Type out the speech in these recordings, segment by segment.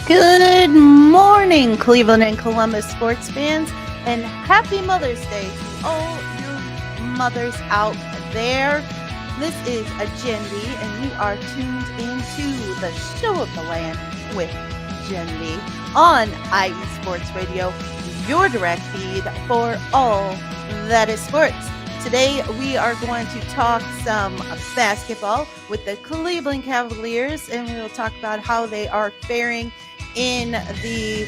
Good morning, Cleveland and Columbus sports fans, and happy Mother's Day to all you mothers out there. This is Jenn B, and you are tuned into the show of the land with Jenn B on IE Sports Radio, your direct feed for all that is sports. Today, we are going to talk some basketball with the Cleveland Cavaliers, and we will talk about how they are faring in the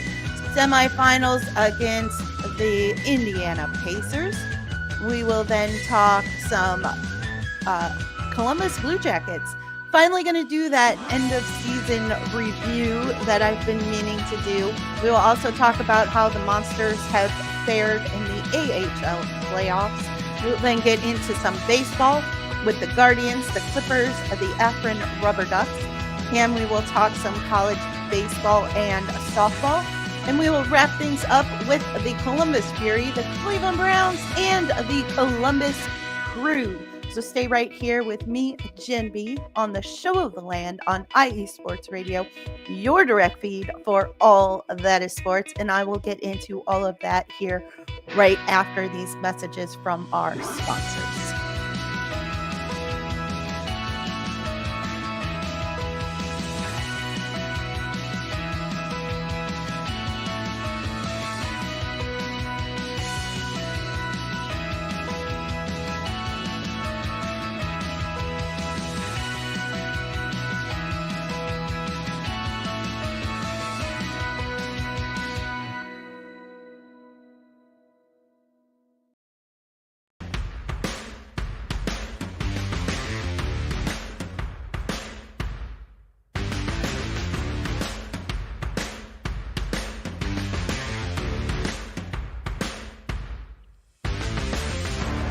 semifinals against the Indiana Pacers. We will then talk some Columbus Blue Jackets. Finally going to do that end of season review that I've been meaning to do. We will also talk about how the Monsters have fared in the AHL playoffs. We'll then get into some baseball with the Guardians, the Clippers, the Akron Rubber Ducks, and we will talk some college baseball and softball. And we will wrap things up with the Columbus Fury, the Cleveland Browns, and the Columbus Crew. So stay right here with me, Jenn B, on the show of the land on IE Sports Radio, your direct feed for all that is sports. And I will get into all of that here right after these messages from our sponsors.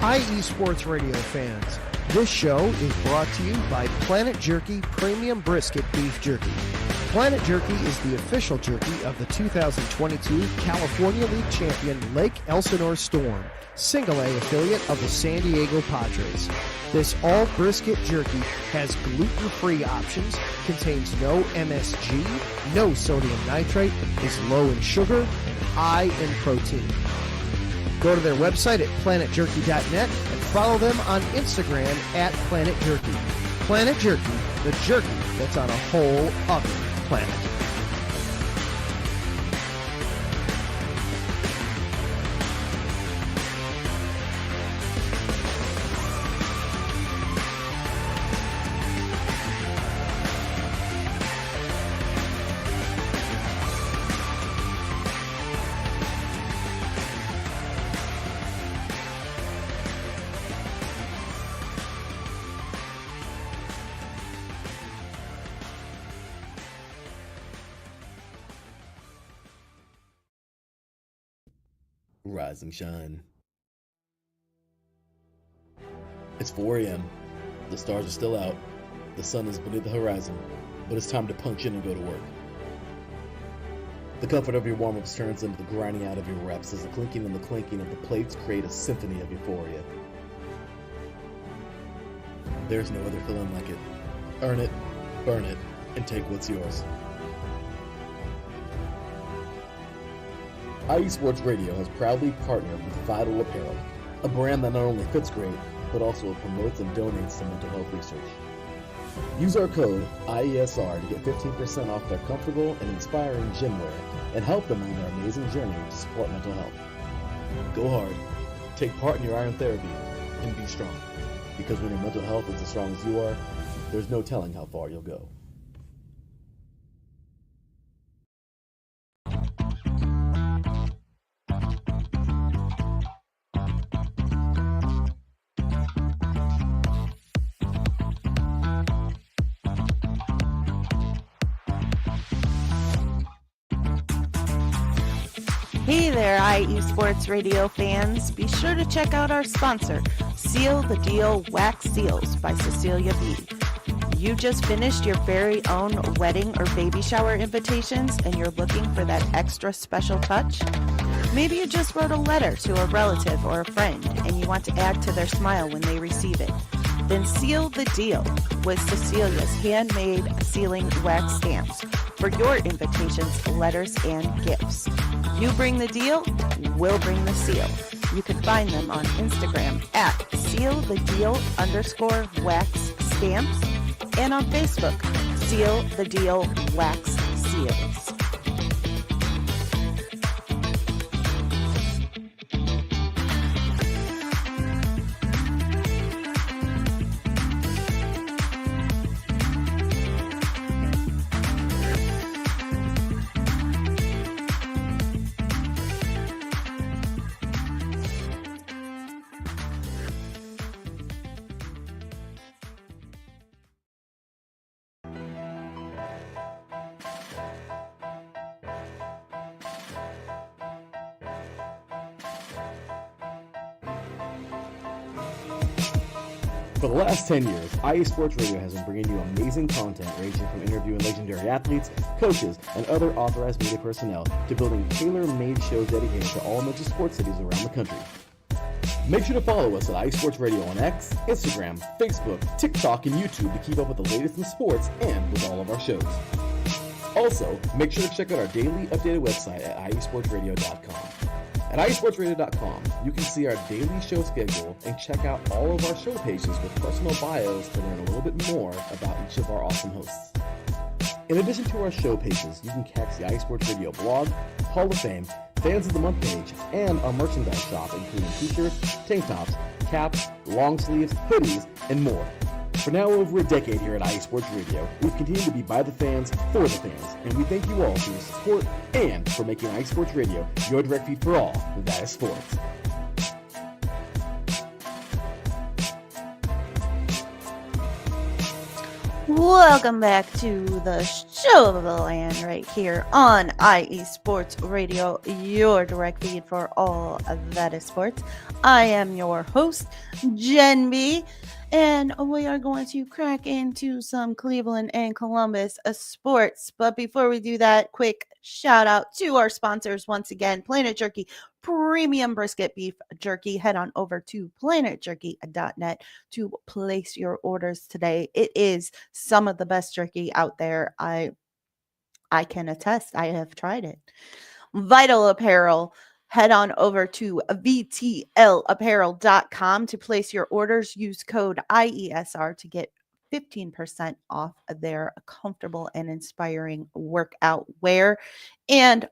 IE Sports Radio fans, this show is brought to you by Planet Jerky Premium Brisket Beef Jerky. Planet Jerky is the official jerky of the 2022 California League champion Lake Elsinore Storm, Single A affiliate of the San Diego Padres. This all brisket jerky has gluten-free options, contains no MSG, no sodium nitrate, is low in sugar, and high in protein. Go to their website at planetjerky.net and follow them on Instagram at Planet Jerky. Planet Jerky, the jerky that's on a whole other planet. Rise and shine. It's 4 a.m. The stars are still out. The sun is beneath the horizon, but it's time to punch in and go to work. The comfort of your warm-ups turns into the grinding out of your reps as the clinking and the clanking of the plates create a symphony of euphoria. There's no other feeling like it. Earn it, burn it, and take what's yours. IE Sports Radio has proudly partnered with Vital Apparel, a brand that not only fits great, but also promotes and donates to mental health research. Use our code IESR to get 15% off their comfortable and inspiring gym wear and help them on their amazing journey to support mental health. Go hard, take part in your iron therapy, and be strong. Because when your mental health is as strong as you are, there's no telling how far you'll go. Hey there, IE Sports Radio fans. Be sure to check out our sponsor, Seal the Deal Wax Seals by Cecilia B. You just finished your very own wedding or baby shower invitations and you're looking for that extra special touch? Maybe you just wrote a letter to a relative or a friend and you want to add to their smile when they receive it. Then seal the deal with Cecilia's handmade sealing wax stamps. for your invitations, letters, and gifts. You bring the deal, we'll bring the seal. You can find them on Instagram at sealthedeal_wax stamps and on Facebook, Seal the Deal Wax Seals. For the last 10 years, IE Sports Radio has been bringing you amazing content ranging from interviewing legendary athletes, coaches, and other authorized media personnel to building tailor-made shows dedicated to all major sports cities around the country. Make sure to follow us at IE Sports Radio on X, Instagram, Facebook, TikTok, and YouTube to keep up with the latest in sports and with all of our shows. Also, make sure to check out our daily updated website at iesportsradio.com. At iesportsradio.com, you can see our daily show schedule and check out all of our show pages with personal bios to learn a little bit more about each of our awesome hosts. In addition to our show pages, you can catch the iSports Radio blog, Hall of Fame, Fans of the Month page, and our merchandise shop including t-shirts, tank tops, caps, long sleeves, hoodies, and more. For now over a decade here at IE Sports Radio, we've continued to be by the fans, for the fans, and we thank you all for your support and for making IE Sports Radio your direct feed for all that is sports. Welcome back to the show of the land right here on IE Sports Radio, your direct feed for all that is sports. I am your host, Jenn B, and we are going to crack into some Cleveland and Columbus sports. But before we do that, quick shout out to our sponsors once again, Planet Jerky Premium Brisket Beef Jerky. Head on over to planetjerky.net to place your orders today. It is some of the best jerky out there. I can attest. I have tried it. Vital Apparel. Head on over to VTLapparel.com to place your orders. Use code IESR to get 15% off of their comfortable and inspiring workout wear. And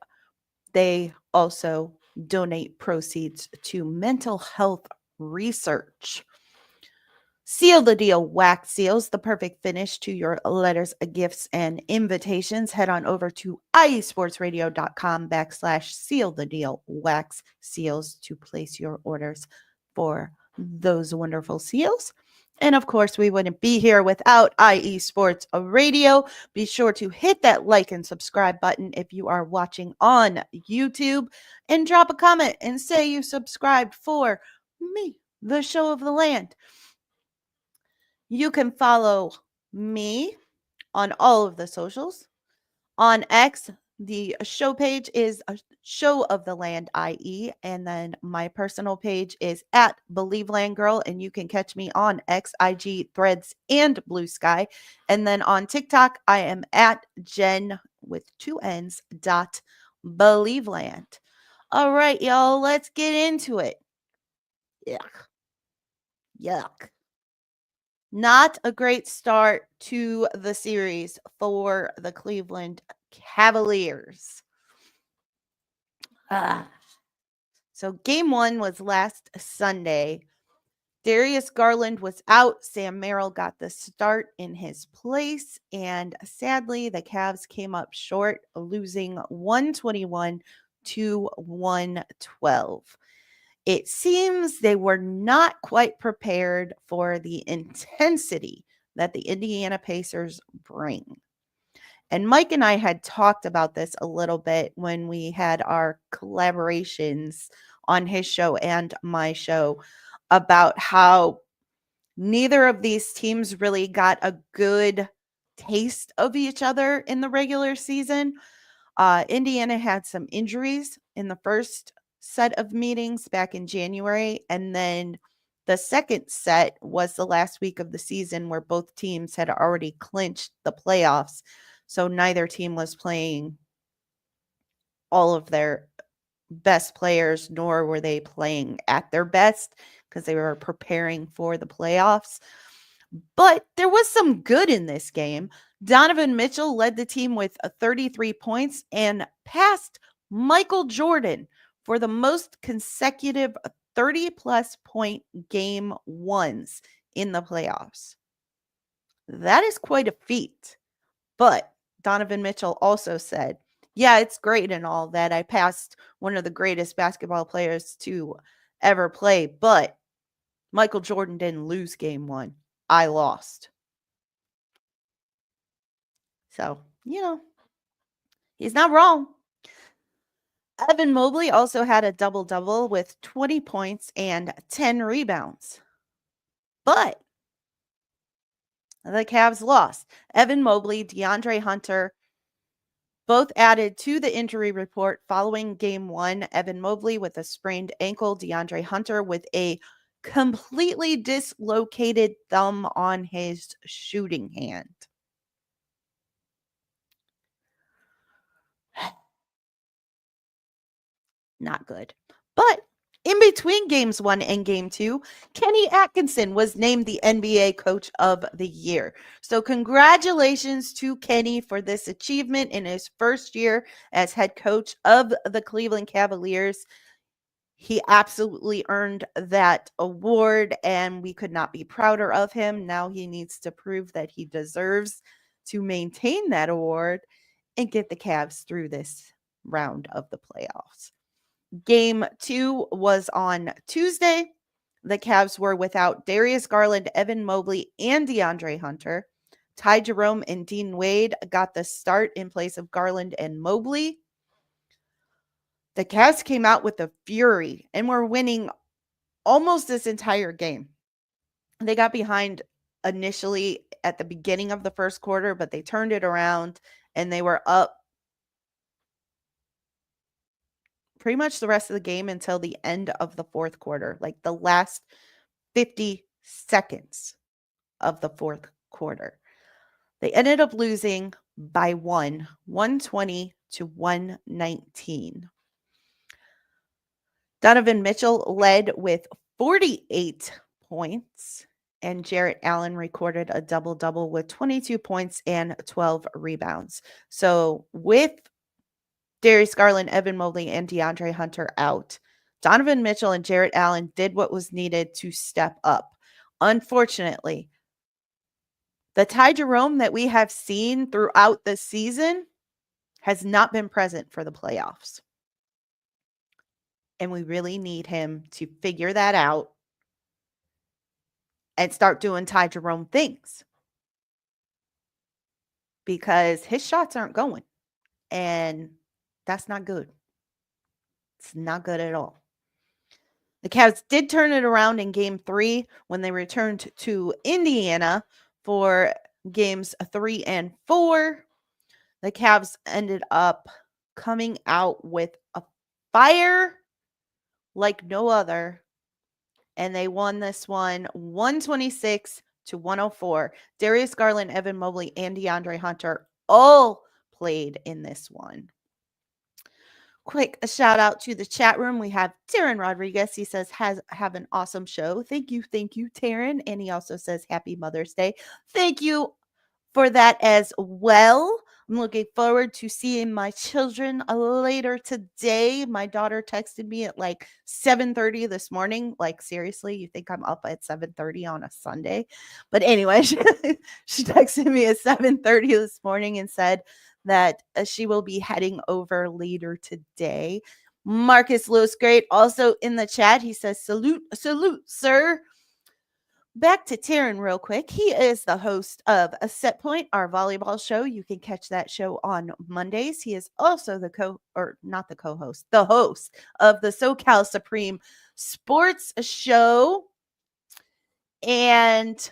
they also donate proceeds to mental health research. Seal the Deal Wax Seals, the perfect finish to your letters, gifts, and invitations. Head on over to iesportsradio.com/seal the deal wax seals to place your orders for those wonderful seals. And of course, we wouldn't be here without IE Sports Radio. Be sure to hit that like and subscribe button if you are watching on YouTube, and drop a comment and say you subscribed for me, the show of the land. You can follow me on all of the socials. On X, the show page is a Show of the Land IE, and then my personal page is at BelieveLand Girl, and you can catch me on X, IG, Threads, and Blue Sky. And then on TikTok, I am at Jenn with 2 N's .BelieveLand. All right, y'all, let's get into it. Yuck. Not a great start to the series for the Cleveland Cavaliers. So game 1 was last Sunday. Darius Garland was out. Sam Merrill got the start in his place. And sadly, the Cavs came up short, losing 121 to 112. It seems they were not quite prepared for the intensity that the Indiana Pacers bring. And Mike and I had talked about this a little bit when we had our collaborations on his show and my show about how neither of these teams really got a good taste of each other in the regular season. Indiana had some injuries in the first set of meetings back in January, and then the second set was the last week of the season where both teams had already clinched the playoffs. So neither team was playing all of their best players, nor were they playing at their best because they were preparing for the playoffs. But there was some good in this game. Donovan Mitchell led the team with 33 points and passed Michael Jordan for the most consecutive 30-plus point game ones in the playoffs. That is quite a feat. But Donovan Mitchell also said, yeah, it's great and all that I passed one of the greatest basketball players to ever play, but Michael Jordan didn't lose game one. I lost. So, he's not wrong. Evan Mobley also had a double-double with 20 points and 10 rebounds. But the Cavs lost. Evan Mobley, DeAndre Hunter, both added to the injury report following game one. Evan Mobley with a sprained ankle, DeAndre Hunter with a completely dislocated thumb on his shooting hand. Not good. But in between games one and game two, Kenny Atkinson was named the NBA Coach of the Year. So congratulations to Kenny for this achievement in his first year as head coach of the Cleveland Cavaliers. He absolutely earned that award, and we could not be prouder of him. Now he needs to prove that he deserves to maintain that award and get the Cavs through this round of the playoffs. Game two was on Tuesday. The Cavs were without Darius Garland, Evan Mobley, and DeAndre Hunter. Ty Jerome and Dean Wade got the start in place of Garland and Mobley. The Cavs came out with a fury and were winning almost this entire game. They got behind initially at the beginning of the first quarter, but they turned it around and they were up pretty much the rest of the game until the end of the fourth quarter, like the last 50 seconds of the fourth quarter. They ended up losing by 120 to 119. Donovan Mitchell led with 48 points, and Jarrett Allen recorded a double-double with 22 points and 12 rebounds. So with Darius Garland, Evan Mobley, and DeAndre Hunter out, Donovan Mitchell and Jarrett Allen did what was needed to step up. Unfortunately, the Ty Jerome that we have seen throughout the season has not been present for the playoffs. And we really need him to figure that out and start doing Ty Jerome things. Because his shots aren't going. And that's not good. It's not good at all. The Cavs did turn it around in game three when they returned to Indiana for games 3 and 4. The Cavs ended up coming out with a fire like no other, and they won this one 126 to 104. Darius Garland, Evan Mobley, and DeAndre Hunter all played in this one. Quick a shout out to the chat room. We have Taryn Rodriguez. He says, have an awesome show. Thank you, Taryn. And he also says, Happy Mother's Day. Thank you for that as well. I'm looking forward to seeing my children later today. My daughter texted me at like 7:30 this morning. Like, seriously, you think I'm up at 7:30 on a Sunday? But anyway, she texted me at 7:30 this morning and said that she will be heading over later today. Marcus Lewis Great also in the chat. He says, salute, sir. Back to Taryn real quick. He is the host of A Set Point, our volleyball show. You can catch that show on Mondays. He is also the host of the SoCal Supreme Sports Show. And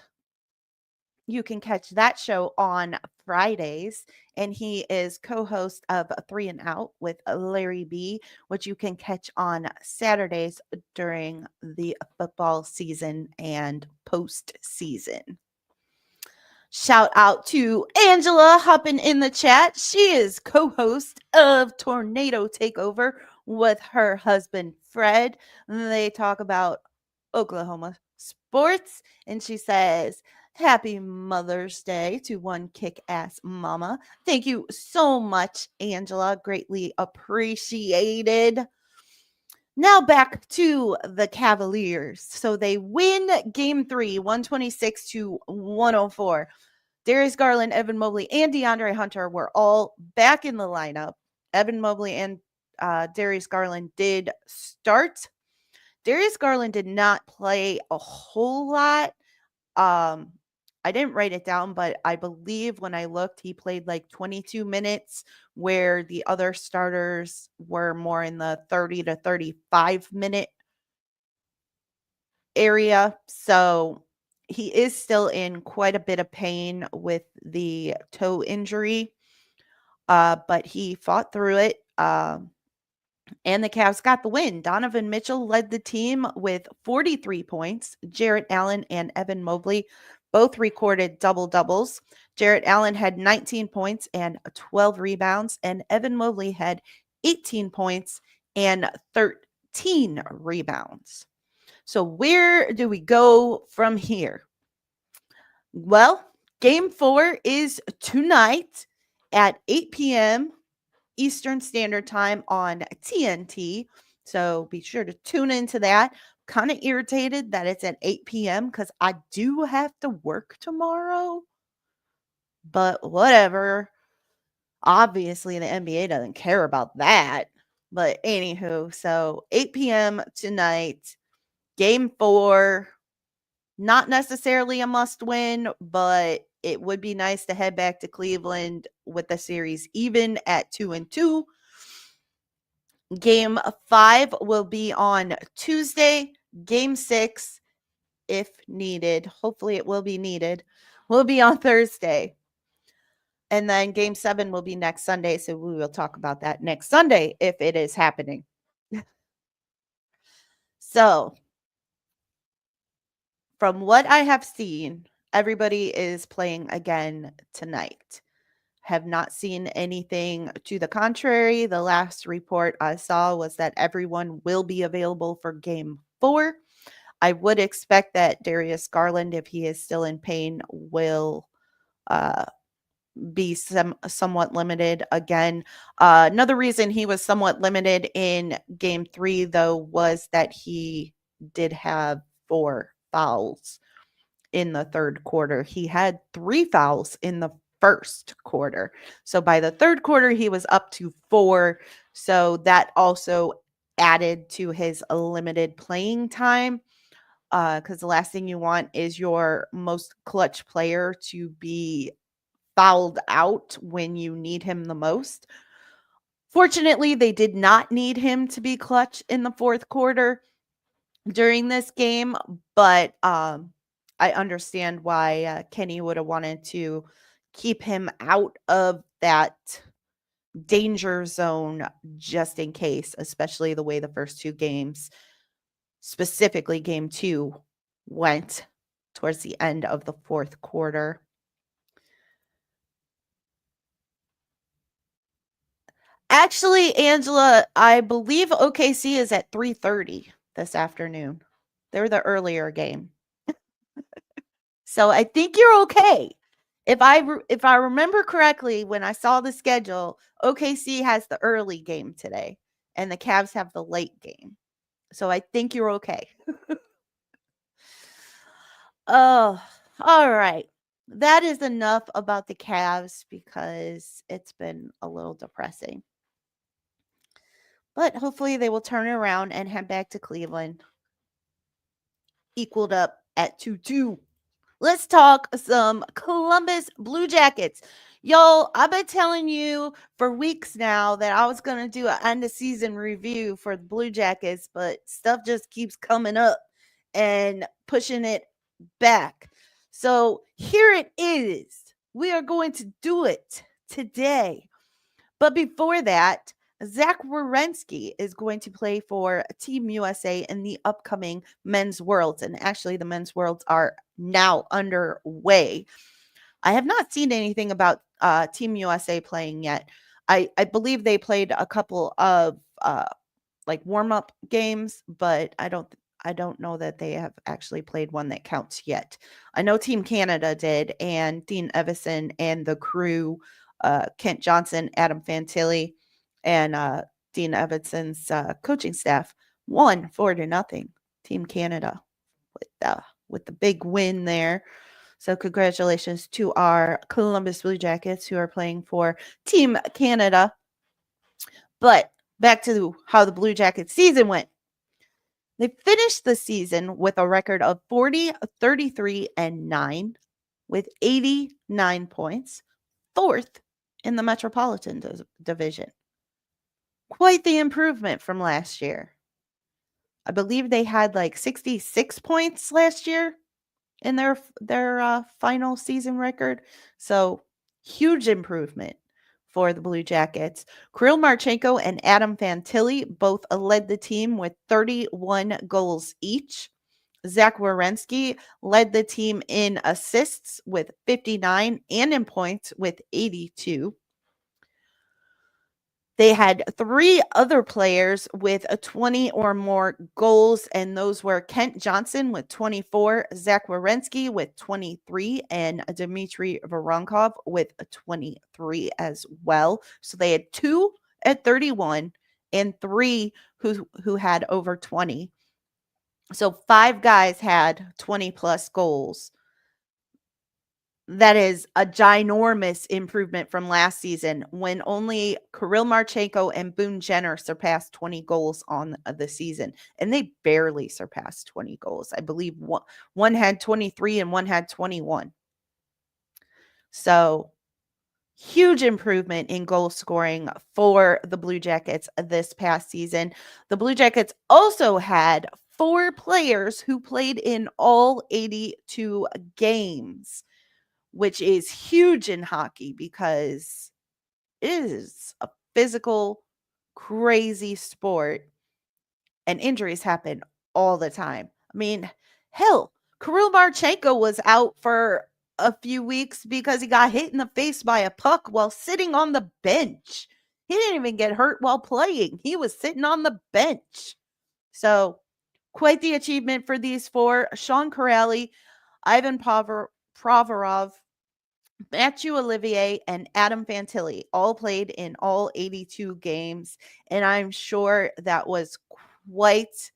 you can catch that show on Fridays. And he is co-host of 3 and Out with Larry B, which you can catch on Saturdays during the football season and postseason. Shout out to Angela hopping in the chat. She is co-host of Tornado Takeover with her husband Fred. They talk about Oklahoma sports, and she says, "Happy Mother's Day to one kick-ass mama." Thank you so much, Angela. Greatly appreciated. Now back to the Cavaliers. So they win game 3, 126 to 104. Darius Garland, Evan Mobley, and DeAndre Hunter were all back in the lineup. Evan Mobley and Darius Garland did start. Darius Garland did not play a whole lot. I didn't write it down, but I believe when I looked, he played like 22 minutes, where the other starters were more in the 30 to 35-minute area. So he is still in quite a bit of pain with the toe injury, but he fought through it. And the Cavs got the win. Donovan Mitchell led the team with 43 points. Jarrett Allen and Evan Mobley both recorded double-doubles. Jarrett Allen had 19 points and 12 rebounds, and Evan Mobley had 18 points and 13 rebounds. So where do we go from here? Well, game 4 is tonight at 8 p.m. Eastern Standard Time on TNT. So be sure to tune into that. Kind of irritated that it's at 8 p.m. because I do have to work tomorrow. But whatever. Obviously, the NBA doesn't care about that. But anywho, so 8 p.m. tonight, game 4. Not necessarily a must win, but it would be nice to head back to Cleveland with the series even at 2-2. Game 5 will be on Tuesday. Game 6, if needed, hopefully it will be needed, will be on Thursday. And then game 7 will be next Sunday. So we will talk about that next Sunday if it is happening. So from what I have seen, everybody is playing again tonight. Have not seen anything to the contrary. The last report I saw was that everyone will be available for game 4. I would expect that Darius Garland, if he is still in pain, will be somewhat limited again. Another reason he was somewhat limited in game 3, though, was that he did have 4 fouls in the third quarter. He had 3 fouls in the first quarter. So by the third quarter, he was up to 4. So that also added to his limited playing time. Because the last thing you want is your most clutch player to be fouled out when you need him the most. Fortunately, they did not need him to be clutch in the fourth quarter during this game, but I understand why Kenny would have wanted to keep him out of that danger zone just in case, especially the way the first 2 games, specifically game 2, went towards the end of the fourth quarter. Actually, Angela, I believe OKC is at 3:30 this afternoon. They're the earlier game. So I think you're okay. If I remember correctly, when I saw the schedule, OKC has the early game today and the Cavs have the late game. So I think you're okay. Oh, all right. That is enough about the Cavs because it's been a little depressing. But hopefully they will turn it around and head back to Cleveland. Equaled up at 2-2. Let's talk some Columbus Blue Jackets. Y'all, I've been telling you for weeks now that I was going to do an end of season review for the Blue Jackets, but stuff just keeps coming up and pushing it back. So here it is. We are going to do it today. But before that, Zach Werenski is going to play for Team USA in the upcoming Men's Worlds. And actually, the Men's Worlds are now underway. I have not seen anything about Team USA playing yet. I believe they played a couple of like warm-up games, but I don't know that they have actually played one that counts yet. I know Team Canada did, and Dean Evison and the crew, Kent Johnson, Adam Fantilli, and Dean Evison's coaching staff won 4-0. Team Canada with the big win there. So congratulations to our Columbus Blue Jackets who are playing for Team Canada. But back to how the Blue Jackets season went. They finished the season with a record of 40, 33, and 9 with 89 points, fourth in the Metropolitan Division. Quite the improvement from last year. I believe they had like 66 points last year in their final season record. So huge improvement for the Blue Jackets. Kirill Marchenko and Adam Fantilli both led the team with 31 goals each. Zach Werenski led the team in assists with 59 and in points with 82. They had 3 other players with a 20 or more goals, and those were Kent Johnson with 24, Zach Werenski with 23, and Dmitry Voronkov with a 23 as well. So they had 2 at 31 and 3 who had over 20. So 5 guys had 20 plus goals. That is a ginormous improvement from last season when only Kirill Marchenko and Boone Jenner surpassed 20 goals on the season. And they barely surpassed 20 goals. I believe one had 23 and one had 21. So huge improvement in goal scoring for the Blue Jackets this past season. The Blue Jackets also had 4 players who played in all 82 games, which is huge in hockey because it is a physical, crazy sport, and injuries happen all the time. I mean, hell, Kirill Marchenko was out for a few weeks because he got hit in the face by a puck while sitting on the bench. He didn't even get hurt while playing. He was sitting on the bench. So, quite the achievement for these 4. Sean Corrali, Ivan Provorov, Matthew Olivier, and Adam Fantilli all played in all 82 games, and I'm sure that was quite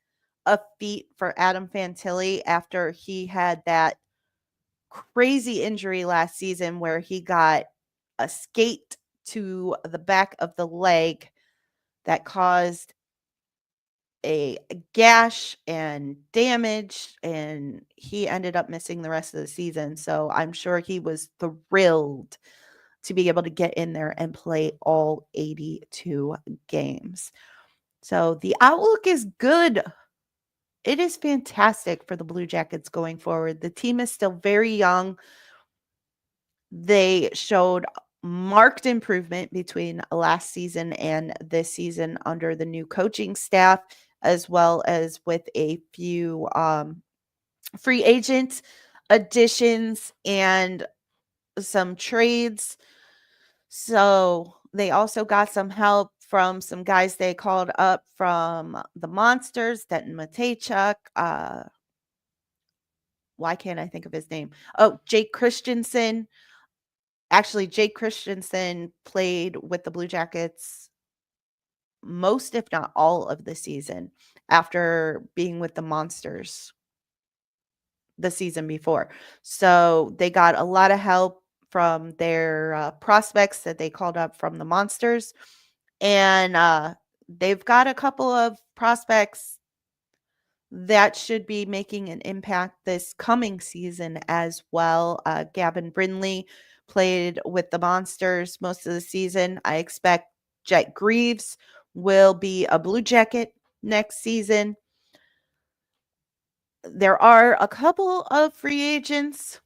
a feat for Adam Fantilli after he had that crazy injury last season where he got a skate to the back of the leg that caused a gash and damage, and he ended up missing the rest of the season. So I'm sure he was thrilled to be able to get in there and play all 82 games. So the outlook is good. It is fantastic for the Blue Jackets going forward. The team is still very young. They showed marked improvement between last season and this season under the new coaching staff, as well as with a few free agent additions and some trades. So they also got some help from some guys they called up from the Monsters, Denton Matejchuk. Why can't I think of his name? Oh, Jake Christensen. Actually, Jake Christensen played with the Blue Jackets most, if not all, of the season after being with the Monsters the season before. So they got a lot of help from their prospects that they called up from the Monsters. And they've got a couple of prospects that should be making an impact this coming season as well. Gavin Brindley played with the Monsters most of the season. I expect Jet Greaves will be a Blue Jacket next season. There are a couple of free agents,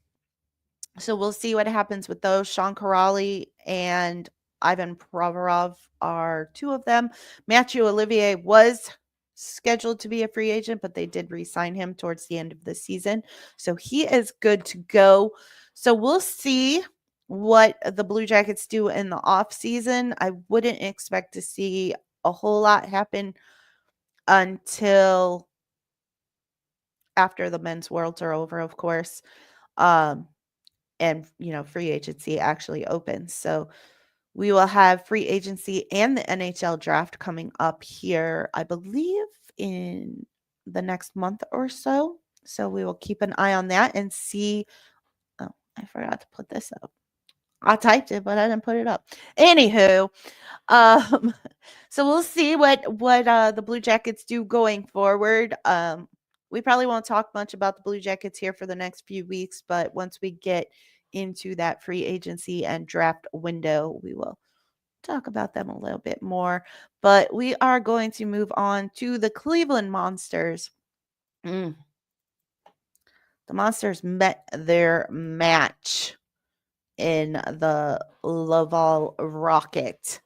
so we'll see what happens with those. Sean Corrali and Ivan Provorov are 2 of them. Matthew Olivier was scheduled to be a free agent, but they did re-sign him towards the end of the season. So he is good to go. So we'll see what the Blue Jackets do in the off season. I wouldn't expect to see a whole lot happen until after the men's worlds are over, of course. Um, and free agency actually opens. So we will have free agency and the NHL draft coming up here, I believe, in the next month or so. So we will keep an eye on that and see. Oh, I forgot to put this up. I typed it, but I didn't put it up. Anywho, um, so we'll see what the Blue Jackets do going forward. We probably won't talk much about the Blue Jackets here for the next few weeks, but once we get into that free agency and draft window, we will talk about them a little bit more. But we are going to move on to the Cleveland Monsters. Mm. The Monsters met their match in the Laval Rocket.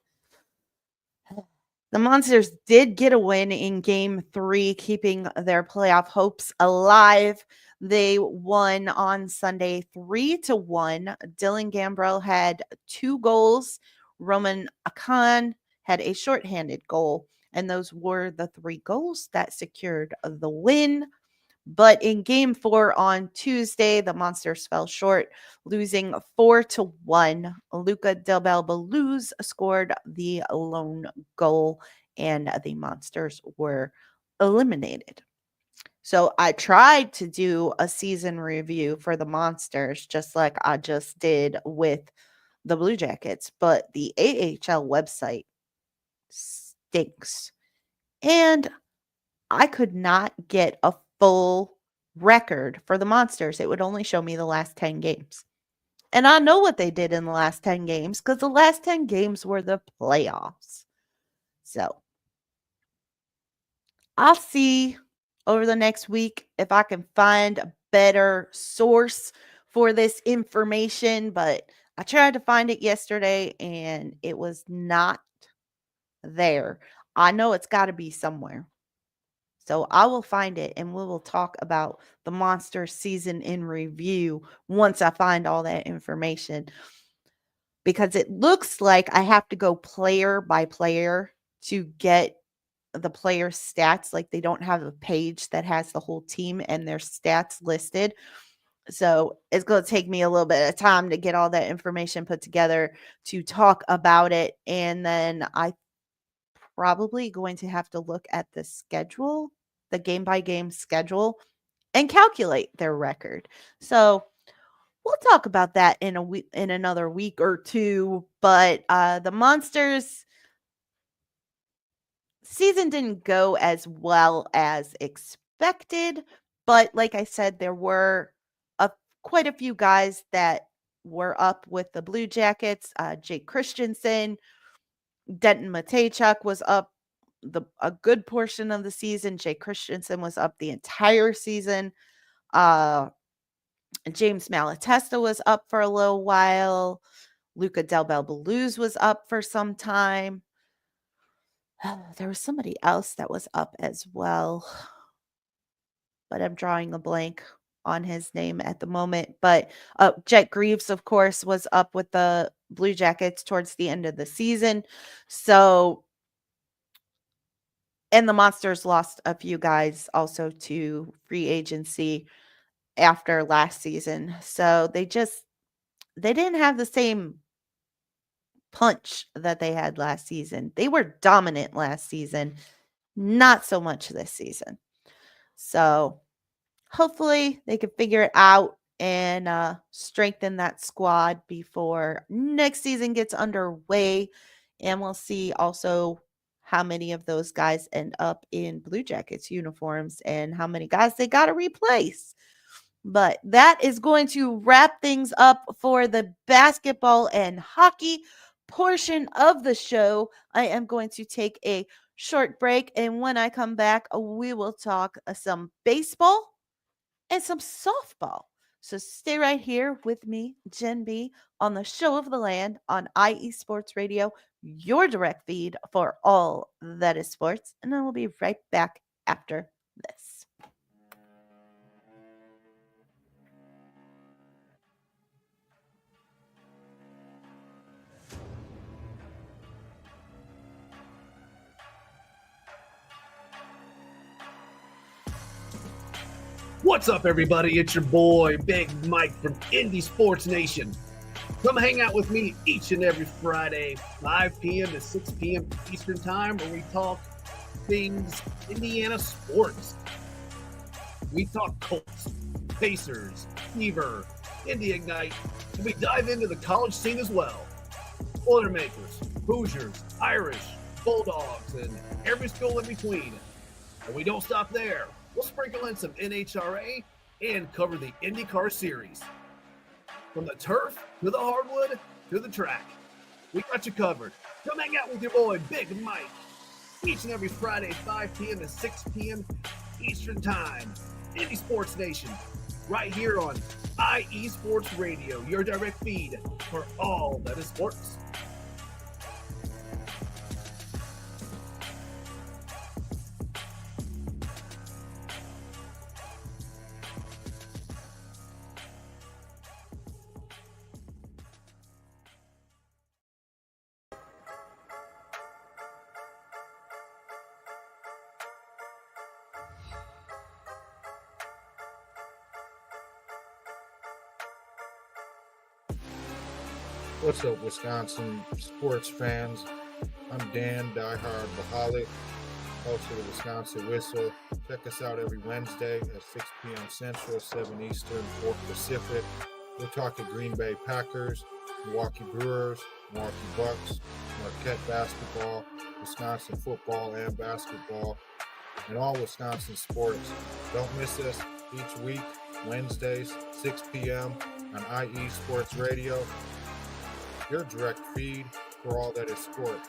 The Monsters did get a win in game 3, keeping their playoff hopes alive. They won on Sunday 3-1. Dylan Gambrell had 2 goals. Roman Akan had a shorthanded goal. And those were the 3 goals that secured the win. But in game 4 on Tuesday, the Monsters fell short, losing 4-1. Luca Del Belbaluz scored the lone goal, and the Monsters were eliminated. So I tried to do a season review for the Monsters, just like I just did with the Blue Jackets, but the AHL website stinks. And I could not get a full record for the Monsters. It would only show me the last 10 games. And I know what they did in the last 10 games because the last 10 games were the playoffs. So I'll see over the next week if I can find a better source for this information. But I tried to find it yesterday and it was not there. I know it's got to be somewhere. So I will find it and we will talk about the Monster season in review once I find all that information. Because it looks like I have to go player by player to get the player stats. Like they don't have a page that has the whole team and their stats listed. So it's going to take me a little bit of time to get all that information put together to talk about it. And then I probably going to have to look at the schedule, the game by game schedule, and calculate their record. So we'll talk about that in in another week or two. But the Monsters season didn't go as well as expected. But like I said, there were quite a few guys that were up with the Blue Jackets. Jake Christensen, Denton Matejchuk was up a good portion of the season. Jake Christensen was up the entire season. James Malatesta was up for a little while. Luca Del Belbaluz was up for some time. There was somebody else that was up as well, but I'm drawing a blank on his name at the moment. But Jet Greaves, of course, was up with the Blue Jackets towards the end of the season. So, and the Monsters lost a few guys also to free agency after last season. So they didn't have the same punch that they had last season. They were dominant last season, not so much this season. So hopefully they can figure it out and strengthen that squad before next season gets underway. And we'll see also how many of those guys end up in Blue Jackets uniforms and how many guys they got to replace. But that is going to wrap things up for the basketball and hockey portion of the show. I am going to take a short break. And when I come back, we will talk some baseball and some softball. So stay right here with me, Jenn B, on the Show of the Land on IE Sports Radio, your direct feed for all that is sports. And I will be right back after this. What's up, everybody? It's your boy, Big Mike from Indie Sports Nation. Come hang out with me each and every Friday, 5 p.m. to 6 p.m. Eastern Time, where we talk things Indiana sports. We talk Colts, Pacers, Fever, Indy Ignite, and we dive into the college scene as well. Boilermakers, Hoosiers, Irish, Bulldogs, and every school in between. And we don't stop there. We'll sprinkle in some NHRA and cover the IndyCar series. From the turf to the hardwood to the track, we got you covered. Come hang out with your boy, Big Mike, each and every Friday, 5 p.m. to 6 p.m. Eastern Time. Indie Sports Nation, right here on IE Sports Radio, your direct feed for all that is sports. What's up, Wisconsin sports fans? I'm Dan, diehard Baholic, host of the Wisconsin Whistle. Check us out every Wednesday at 6 p.m. Central, 7 Eastern, 4 Pacific. We're talking Green Bay Packers, Milwaukee Brewers, Milwaukee Bucks, Marquette basketball, Wisconsin football and basketball, and all Wisconsin sports. Don't miss us each week, Wednesdays, 6 p.m. on IE Sports Radio, your direct feed for all that is sports.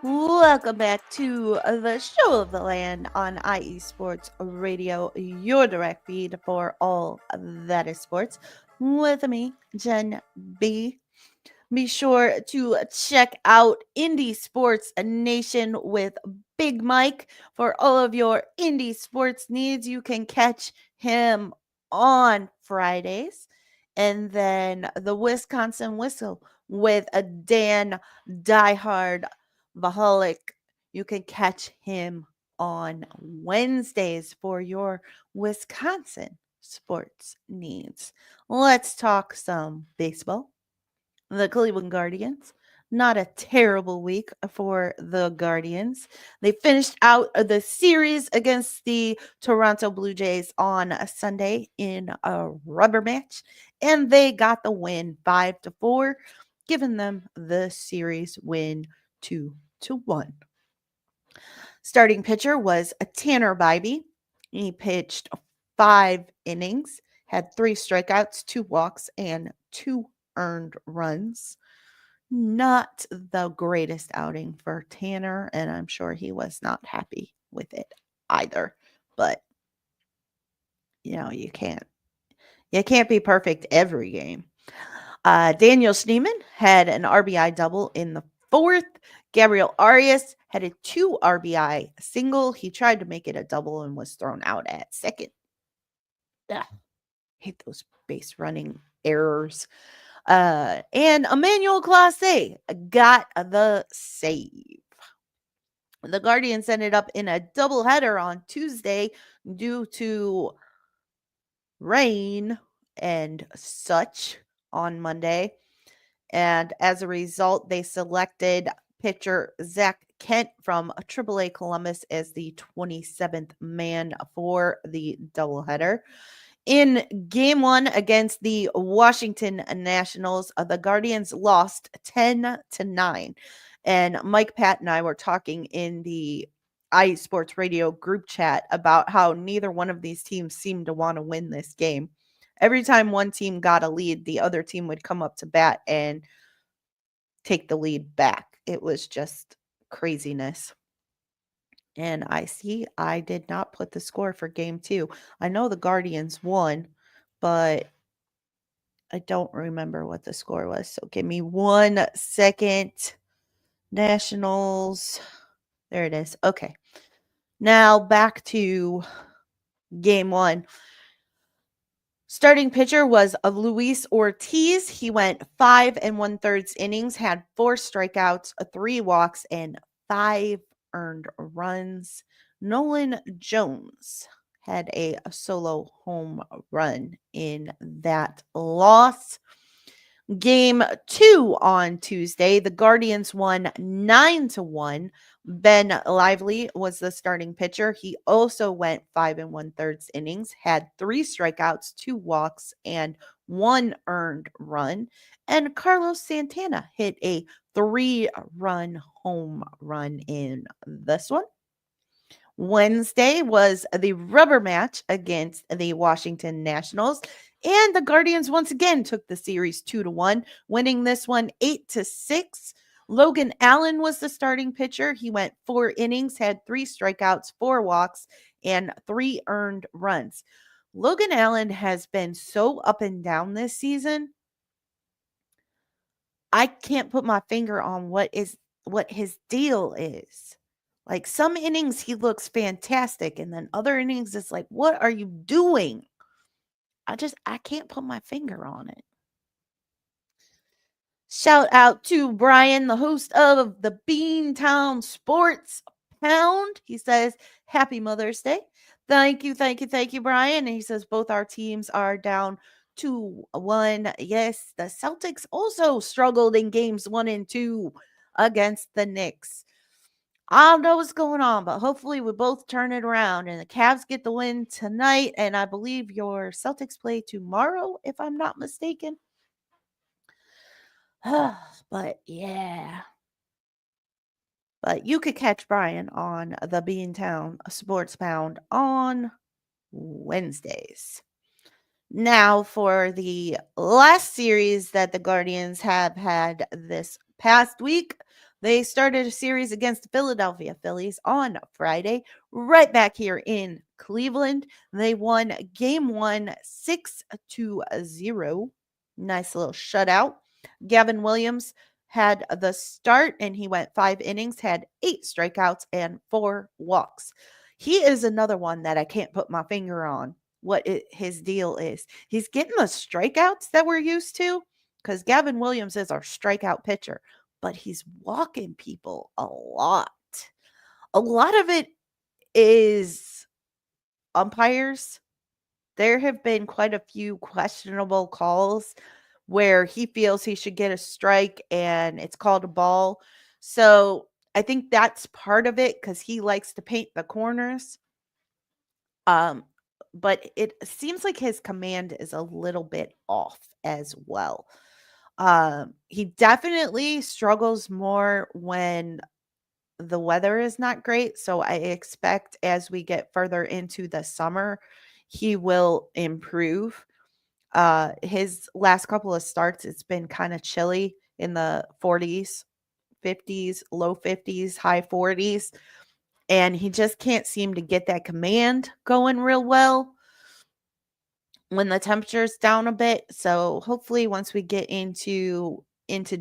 Welcome back to the show of the land on IE Sports Radio, your direct feed for all that is sports. With me, Jenn B. Be sure to check out Indie Sports Nation with Big Mike for all of your indie sports needs. You can catch him on Fridays. And then the Wisconsin Whistle with a Dan Diehard Vaholic. You can catch him on Wednesdays for your Wisconsin sports needs. Let's talk some baseball. The Cleveland Guardians. Not a terrible week for the Guardians. They finished out the series against the Toronto Blue Jays on a Sunday in a rubber match, and they got the win 5-4, giving them the series win 2-1. Starting pitcher was a Tanner Bybee. He pitched 5 innings, had 3 strikeouts, 2 walks, and 2 earned runs. Not the greatest outing for Tanner, and I'm sure he was not happy with it either. But you can't be perfect every game. Daniel Schneemann had an RBI double in the 4th. Gabriel Arias had a 2 RBI single. He tried to make it a double and was thrown out at second. Hate those base running errors. And Emmanuel Clase got the save. The Guardians ended up in a doubleheader on Tuesday due to rain and such on Monday. And as a result, they selected pitcher Zach Kent from AAA Columbus as the 27th man for the doubleheader. In game 1 against the Washington Nationals, the Guardians lost 10-9. And Mike, Pat, and I were talking in the IE Sports Radio group chat about how neither one of these teams seemed to want to win this game. Every time one team got a lead, the other team would come up to bat and take the lead back. It was just craziness. And I did not put the score for game 2. I know the Guardians won, but I don't remember what the score was. So give me 1 second. Nationals. There it is. Okay. Now back to game 1. Starting pitcher was Luis Ortiz. He went 5 1/3 innings, had 4 strikeouts, 3 walks, and 5 earned runs. Nolan Jones had a solo home run in that loss. Game 2 on Tuesday, the Guardians won 9-1. Ben Lively was the starting pitcher. He also went 5 1/3 innings, had 3 strikeouts, 2 walks, and 1 earned run. And Carlos Santana hit a 3-run home run in this one. Wednesday was the rubber match against the Washington Nationals. And the Guardians once again took the series 2-1, winning this one 8-6. Logan Allen was the starting pitcher. He went 4 innings, had 3 strikeouts, 4 walks, and 3 earned runs. Logan Allen has been so up and down this season. I can't put my finger on what his deal is. Like some innings he looks fantastic, and then other innings it's like, what are you doing? I can't put my finger on it. Shout out to Brian, the host of the Beantown Sports Pound. He says, Happy Mother's Day. Thank you, Brian. And he says both our teams are down 2-1. Yes, the Celtics also struggled in games 1 and 2 against the Knicks. I don't know what's going on, but hopefully we both turn it around and the Cavs get the win tonight. And I believe your Celtics play tomorrow, if I'm not mistaken. But yeah. But you could catch Brian on the Beantown Sports Pound on Wednesdays. Now, for the last series that the Guardians have had this past week, they started a series against the Philadelphia Phillies on Friday, right back here in Cleveland. They won game 1 6-0. Nice little shutout. Gavin Williams had the start, and he went 5 innings, had 8 strikeouts, and 4 walks. He is another one that I can't put my finger on his deal is. He's getting the strikeouts that we're used to because Gavin Williams is our strikeout pitcher, but he's walking people a lot. A lot of it is umpires. There have been quite a few questionable calls where he feels he should get a strike and it's called a ball. So I think that's part of it because he likes to paint the corners. But it seems like his command is a little bit off as well. He definitely struggles more when the weather is not great. So I expect as we get further into the summer, he will improve. His last couple of starts, it's been kind of chilly in the 40s, 50s, low 50s, high 40s. And he just can't seem to get that command going real well when the temperature's down a bit. So hopefully once we get into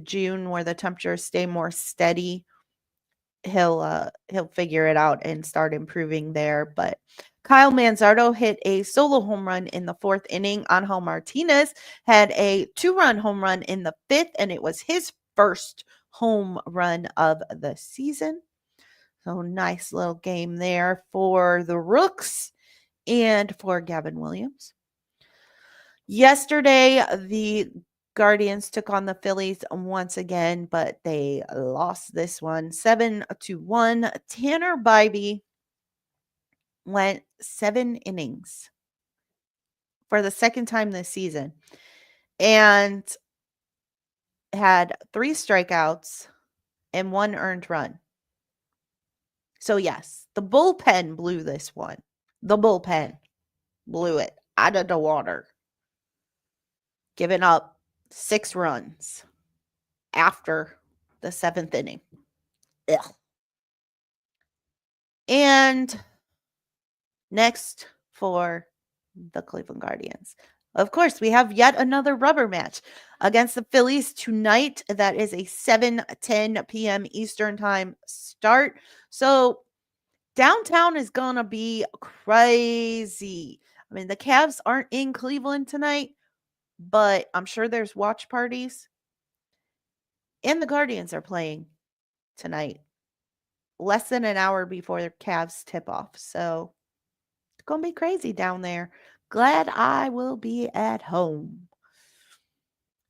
June where the temperatures stay more steady, he'll figure it out and start improving there. But Kyle Manzardo hit a solo home run in the 4th inning. Angel Martinez had a 2-run home run in the 5th, and it was his first home run of the season. So nice little game there for the Rooks and for Gavin Williams. Yesterday, the Guardians took on the Phillies once again, but they lost this one 7-1. Tanner Bybee went 7 innings for the second time this season and had 3 strikeouts and 1 earned run. So yes, the bullpen blew this one. The bullpen blew it out of the water, giving up 6 runs after the 7th inning. Ugh. And next for the Cleveland Guardians, of course, we have yet another rubber match against the Phillies tonight. That is a 7:10 p.m. Eastern time start. So downtown is going to be crazy. I mean, the Cavs aren't in Cleveland tonight, but I'm sure there's watch parties. And the Guardians are playing tonight, less than an hour before the Cavs tip off. So it's going to be crazy down there. Glad I will be at home.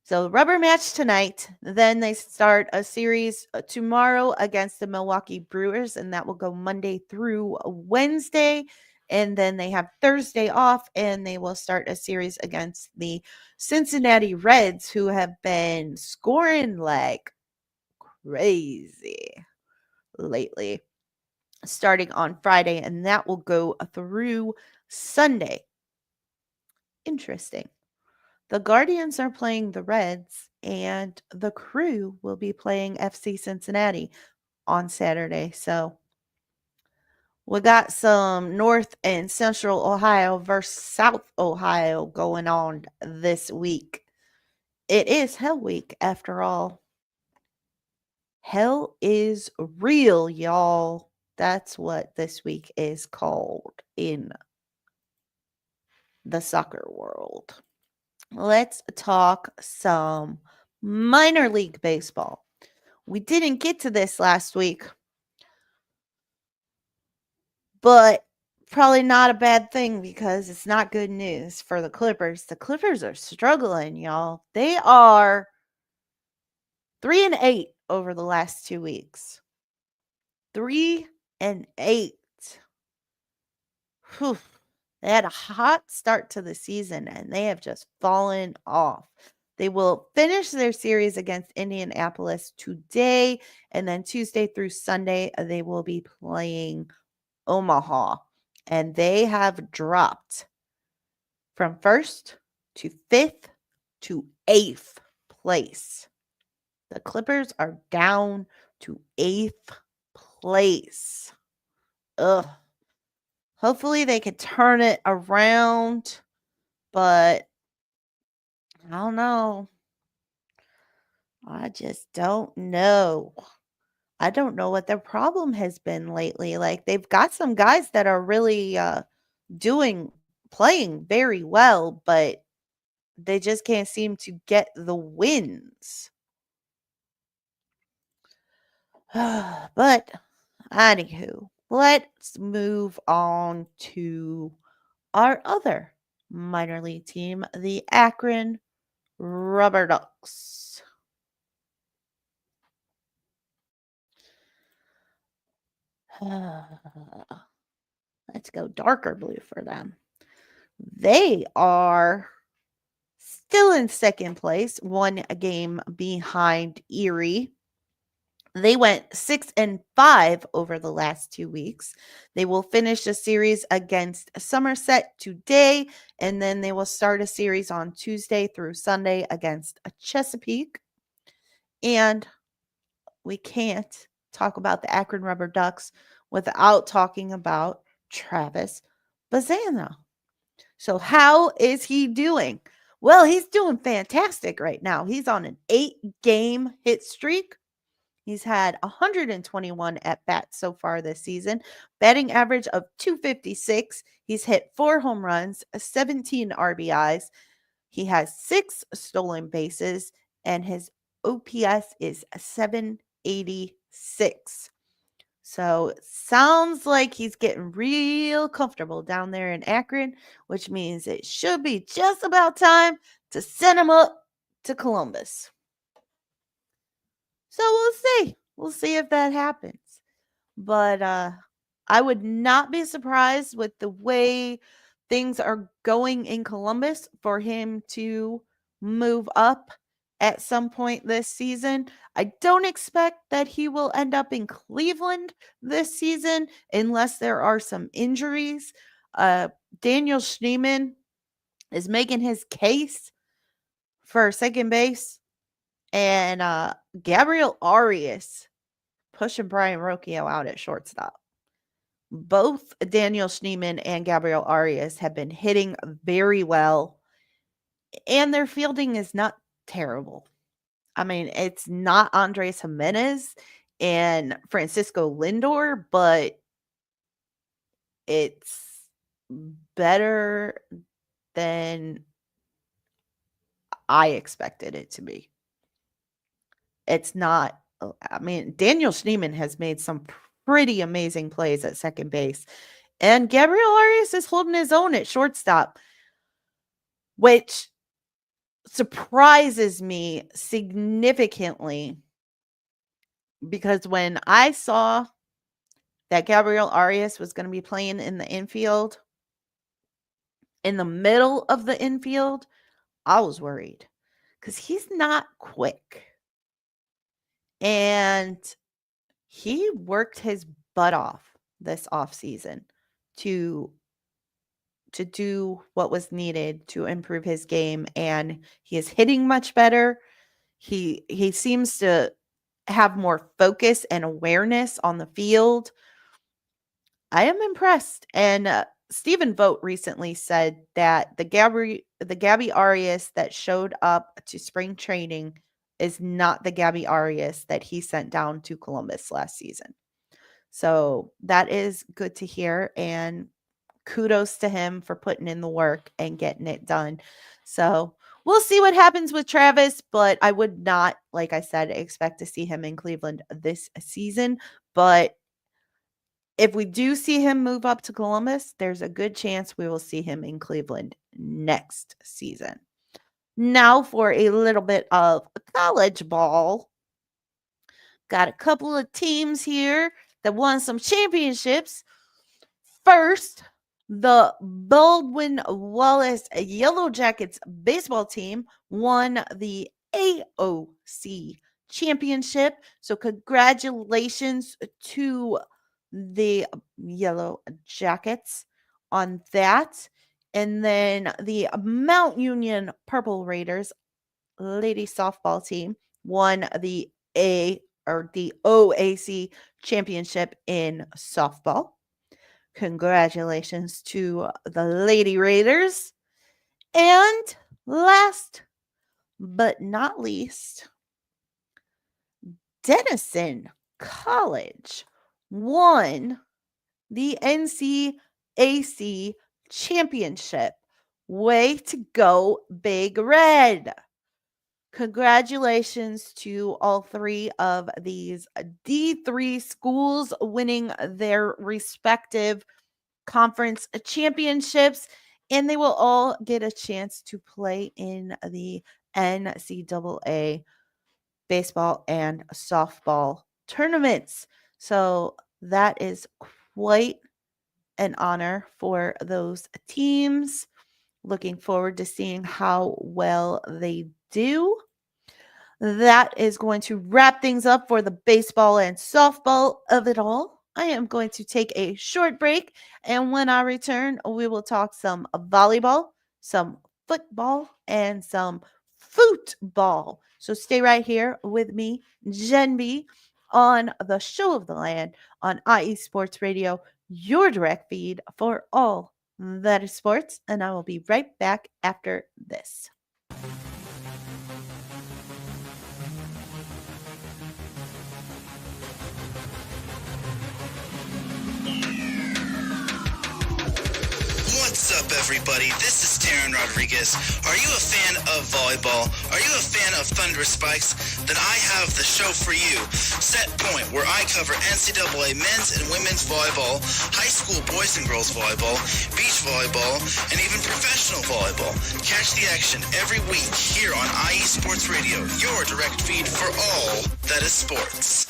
So rubber match tonight. Then they start a series tomorrow against the Milwaukee Brewers, and that will go Monday through Wednesday. And then they have Thursday off, and they will start a series against the Cincinnati Reds, who have been scoring like crazy lately, starting on Friday, and that will go through Sunday. Interesting. The Guardians are playing the Reds, and the Crew will be playing FC Cincinnati on Saturday. So we got some North and Central Ohio versus South Ohio going on this week. It is Hell Week after all. Hell is real, y'all. That's what this week is called in the soccer world. Let's talk some minor league baseball. We didn't get to this last week, but probably not a bad thing because it's not good news for the Clippers. The Clippers are struggling, y'all. They are 3-8 over the last 2 weeks. 3-8. Whew. They had a hot start to the season and they have just fallen off. They will finish their series against Indianapolis today, and then Tuesday through Sunday, they will be playing Omaha. And they have dropped from 1st to 5th to 8th place. The Clippers are down to 8th place. Ugh. Hopefully they can turn it around, but I don't know. I just don't know. I don't know what their problem has been lately. Like, they've got some guys that are really playing very well, but they just can't seem to get the wins. But anywho, let's move on to our other minor league team, the Akron Rubber Ducks. Let's go darker blue for them. They are still in second place, 1 game behind Erie. They went 6-5 over the last 2 weeks. They will finish a series against Somerset today, and then they will start a series on Tuesday through Sunday against Chesapeake. And we can't talk about the Akron Rubber Ducks without talking about Travis Bazzana. So how is he doing? Well, he's doing fantastic right now. He's on an 8-game hit streak. He's had 121 at-bats so far this season, batting average of 256. He's hit 4 home runs, 17 RBIs. He has 6 stolen bases, and his OPS is 786. So it sounds like he's getting real comfortable down there in Akron, which means it should be just about time to send him up to Columbus. So we'll see. We'll see if that happens. But I would not be surprised with the way things are going in Columbus for him to move up at some point this season. I don't expect that he will end up in Cleveland this season unless there are some injuries. Daniel Schneemann is making his case for second base, and Gabriel Arias pushing Brian Rocchio out at shortstop. Both Daniel Schneemann and Gabriel Arias have been hitting very well, and their fielding is not terrible. I mean, it's not Andres Jimenez and Francisco Lindor, but it's better than I expected it to be. It's not, I mean, Daniel Schneemann has made some pretty amazing plays at second base, and Gabriel Arias is holding his own at shortstop, which surprises me significantly because when I saw that Gabriel Arias was going to be playing in the infield, in the middle of the infield, I was worried because he's not quick. And he worked his butt off this offseason to do what was needed to improve his game, and he is hitting much better. He seems to have more focus and awareness on the field. I am impressed. And Stephen Vogt recently said that the Gabby Arias that showed up to spring training is not the Gabby Arias that he sent down to Columbus last season. So that is good to hear, and kudos to him for putting in the work and getting it done. So we'll see what happens with Travis, but I would not, like I said, expect to see him in Cleveland this season. But if we do see him move up to Columbus, there's a good chance we will see him in Cleveland next season. Now for a little bit of college ball. Got a couple of teams here that won some championships. First, the Baldwin Wallace Yellow Jackets baseball team won the AOC championship. So congratulations to the Yellow Jackets on that. And then the Mount Union Purple Raiders lady softball team won the OAC championship in softball. Congratulations to the Lady Raiders. And last but not least, Denison College won the NCAC championship. Way to go, Big Red. Congratulations to all three of these D3 schools winning their respective conference championships, and they will all get a chance to play in the NCAA baseball and softball tournaments. So that is quite an honor for those teams. Looking forward to seeing how well they do. That is going to wrap things up for the baseball and softball of it all. I am going to take a short break, and when I return, we will talk some volleyball, some football, and some football. So stay right here with me, Jenn B, on the show of the land on IE Sports Radio, your direct feed for all that is sports, and I will be right back after this. What's up, everybody? This is Darren Rodriguez. Are you a fan of volleyball? Are you a fan of Thunder Spikes? Then I have the show for you, Set Point, where I cover NCAA men's and women's volleyball, high school boys and girls volleyball, beach volleyball, and even professional volleyball. Catch the action every week here on IE Sports Radio, your direct feed for all that is sports.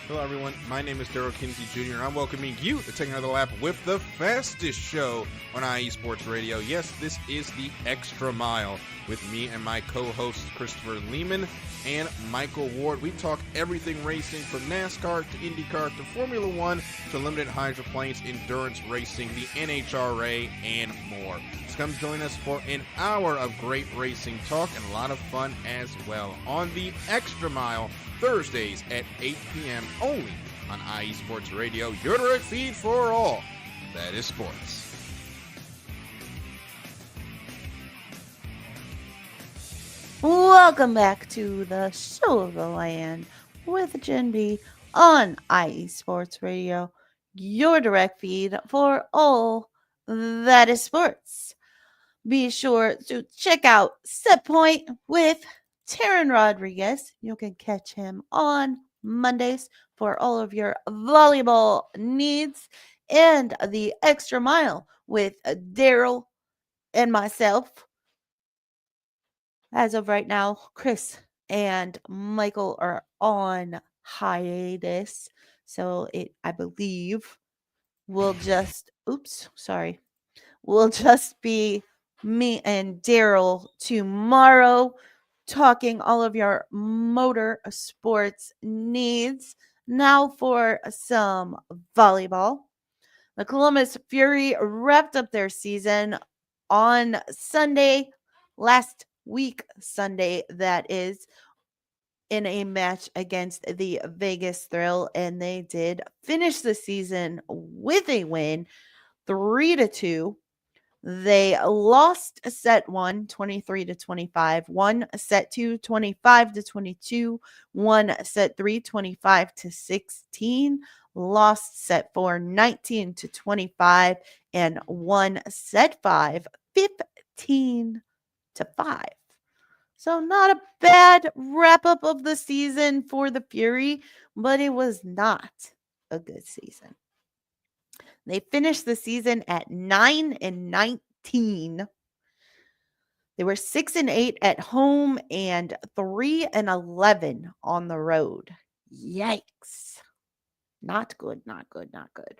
Hello, everyone. My name is Daryl Kinsey Jr., and I'm welcoming you to take another lap with the fastest show on IE Sports Radio. Yes, this is the Extra Mile with me and my co-hosts Christopher Lehman and Michael Ward. We talk everything racing from NASCAR to IndyCar to Formula One to limited hydroplanes, endurance racing, the NHRA, and more. So come join us for an hour of great racing talk and a lot of fun as well on the Extra Mile, Thursdays at 8 p.m. only on IE Sports Radio, your direct feed for all that is sports. Welcome back to the show of the land with Jenn B on IE Sports Radio, your direct feed for all that is sports. Be sure to check out Set Point with Taryn Rodriguez. You can catch him on Mondays for all of your volleyball needs, and the Extra Mile with Daryl and myself. As of right now, Chris and Michael are on hiatus. So I believe, will just be me and Daryl tomorrow talking all of your motor sports needs. Now for some volleyball. The Columbus Fury wrapped up their season on Sunday, last week Sunday, that is, in a match against the Vegas Thrill, and they did finish the season with a win, 3-2. They lost set 1, 23-25, won set 2, 25-22, won set 3, 25-16, lost set 4, 19-25, and won set 5, 15-5. So not a bad wrap up of the season for the Fury, but it was not a good season. They finished the season at 9-19. They were 6-8 at home and 3-11 on the road. Yikes. Not good, not good, not good.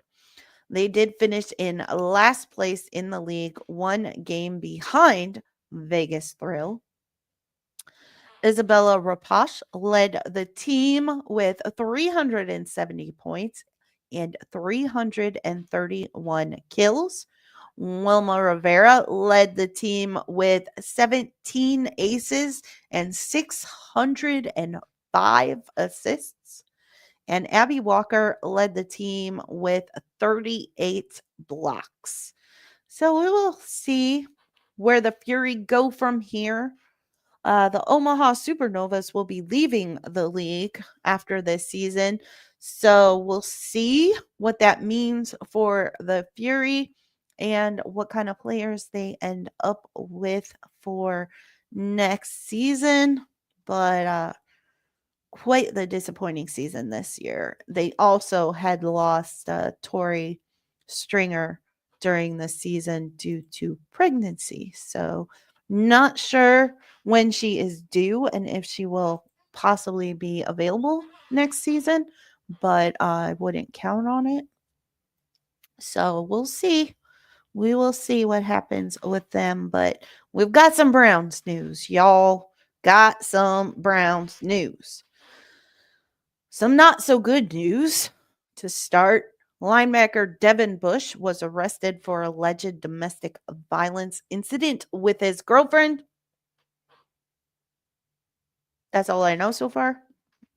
They did finish in last place in the league, one game behind Vegas Thrill. Isabella Rapace led the team with 370 points and 331 kills. Wilma Rivera led the team with 17 aces and 605 assists. And Abby Walker led the team with 38 blocks. So we will see where the Fury go from here. The Omaha Supernovas will be leaving the league after this season. So we'll see what that means for the Fury and what kind of players they end up with for next season. But quite the disappointing season this year. They also had lost Tori Stringer during the season due to pregnancy. So not sure when she is due and if she will possibly be available next season, but I wouldn't count on it. So we'll see. We will see what happens with them, but we've got some Browns news. Y'all got some Browns news. Some not so good news to start. Linebacker Devin Bush was arrested for alleged domestic violence incident with his girlfriend. That's all I know so far.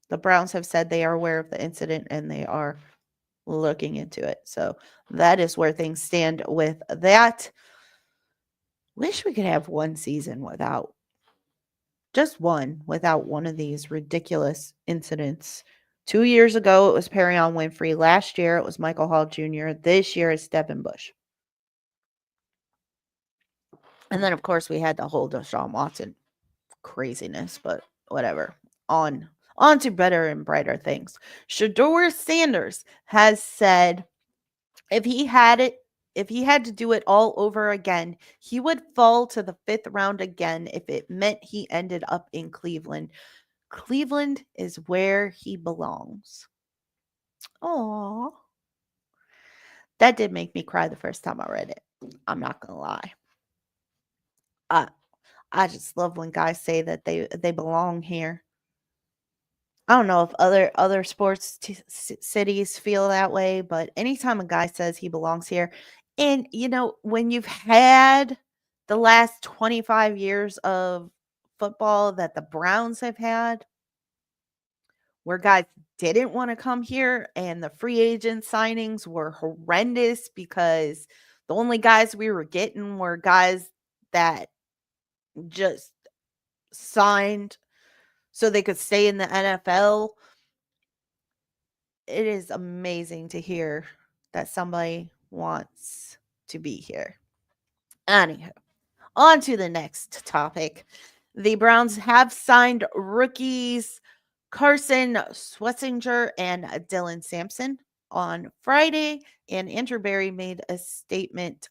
The Browns have said they are aware of the incident and they are looking into it. So that is where things stand with that. Wish we could have one season without one of these ridiculous incidents. 2 years ago, it was Perion Winfrey. Last year, it was Michael Hall Jr. This year, it's Devin Bush. And then, of course, we had the whole Deshaun Watson craziness, but whatever. On to better and brighter things. Shedeur Sanders has said if he had to do it all over again, he would fall to the 5th round again if it meant he ended up in Cleveland. Cleveland is where he belongs. Aw. That did make me cry the first time I read it. I'm not gonna lie. I I just love when guys say that they belong here. I don't know if other sports cities feel that way, but anytime a guy says he belongs here, and when you've had the last 25 years of football that the Browns have had, where guys didn't want to come here and the free agent signings were horrendous because the only guys we were getting were guys that just signed so they could stay in the NFL. It is amazing to hear that somebody wants to be here. Anywho, on to the next topic. The Browns have signed rookies Carson Swessinger and Dylan Sampson on Friday, and Andrew Berry made a statement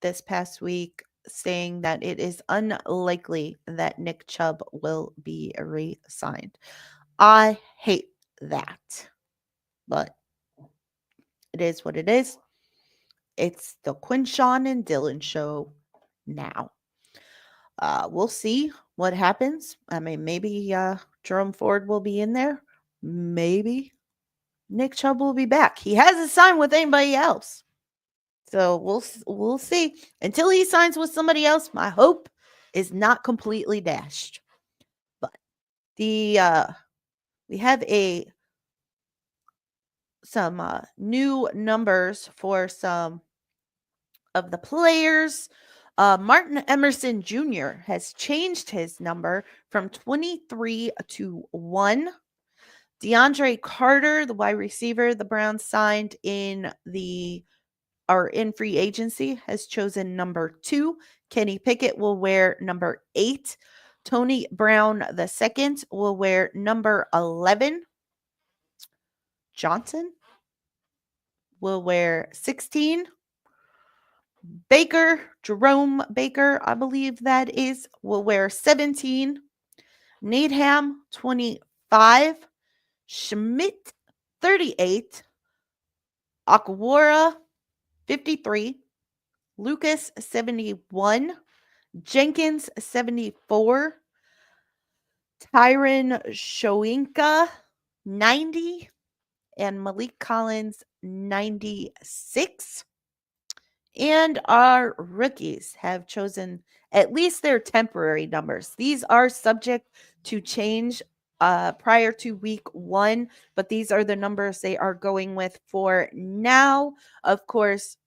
this past week saying that it is unlikely that Nick Chubb will be re-signed. I hate that, but it is what it is. It's the Quinshawn and Dylan show now. We'll see what happens. I mean, maybe Jerome Ford will be in there. Maybe Nick Chubb will be back. He hasn't signed with anybody else. So we'll see. Until he signs with somebody else, my hope is not completely dashed. But we have some new numbers for some of the players. Martin Emerson Jr. has changed his number from 23 to 1. DeAndre Carter, the wide receiver the Browns signed in free agency, has chosen number 2. Kenny Pickett will wear number 8. Tony Brown II will wear number 11. Johnson will wear 16. Jerome Baker, I believe that is, will wear 17. Needham, 25. Schmidt, 38. Akwara, 53. Lucas, 71. Jenkins, 74. Tyron Shoinka, 90. And Malik Collins, 96. And our rookies have chosen at least their temporary numbers. These are subject to change prior to week 1, but these are the numbers they are going with for now. Of course,